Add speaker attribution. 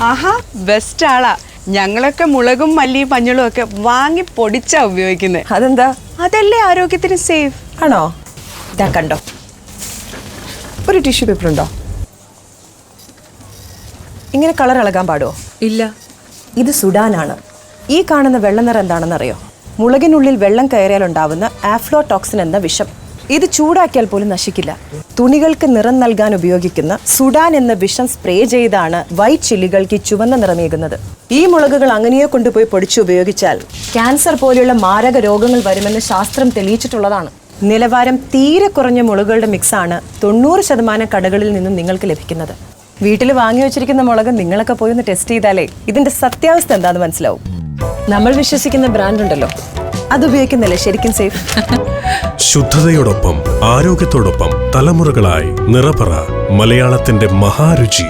Speaker 1: ആഹാ, best ആളാ. ഞങ്ങളൊക്കെ മുളകും മല്ലിയും മഞ്ഞളും ഒക്കെ വാങ്ങി പൊടിച്ചാ ഉപയോഗിക്കുന്നത്.
Speaker 2: അതെന്താ?
Speaker 1: അതല്ലേ ആരോഗ്യത്തിന് സേഫ്.
Speaker 2: ആണോ? ഇതാ കണ്ടോ, ഒരു ടിഷ്യൂ പേപ്പർ ഉണ്ടോ? ഇങ്ങനെ കളർ ഇളകാൻ പാടുമോ?
Speaker 1: ഇല്ല.
Speaker 2: ഇത് സുഡാനാണ്. ഈ കാണുന്ന വെള്ള നിറം എന്താണെന്നറിയോ? മുളകിനുള്ളിൽ വെള്ളം കയറിയാൽ ഉണ്ടാവുന്ന ആഫ്ലോടോക്സിൻ എന്ന വിഷം. ഇത് ചൂടാക്കിയാൽ പോലും നശിക്കില്ല. തുണികൾക്ക് നിറം നൽകാൻ ഉപയോഗിക്കുന്ന സുഡാൻ എന്ന വിഷം സ്പ്രേ ചെയ്താണ് വൈറ്റ് ചില്ലികൾക്ക് ചുവന്ന നിറമേകുന്നത്. ഈ മുളകുകൾ അങ്ങനെയോ കൊണ്ടുപോയി പൊടിച്ച് ഉപയോഗിച്ചാൽ ക്യാൻസർ പോലെയുള്ള മാരക രോഗങ്ങൾ വരുമെന്ന് ശാസ്ത്രം തെളിയിച്ചിട്ടുള്ളതാണ്. നിലവാരം തീരെ കുറഞ്ഞ മുളകുകളുടെ മിക്സാണ് 90% കടകളിൽ നിന്നും നിങ്ങൾക്ക് ലഭിക്കുന്നത്. വീട്ടിൽ വാങ്ങി വെച്ചിരിക്കുന്ന മുളക് നിങ്ങളൊക്കെ പോയി ഒന്ന് ടെസ്റ്റ് ചെയ്താലേ ഇതിന്റെ സത്യാവസ്ഥ എന്താന്ന് മനസ്സിലാവും. നമ്മൾ വിശ്വസിക്കുന്ന ബ്രാൻഡ് ഉണ്ടല്ലോ, അതുപയോഗിക്കുന്നല്ലേ ശരിക്കും സേഫ്.
Speaker 3: ശുദ്ധതയോടൊപ്പം ആരോഗ്യത്തോടൊപ്പം തലമുറകളായി നിറപറ മലയാളത്തിന്റെ മഹാരുചി.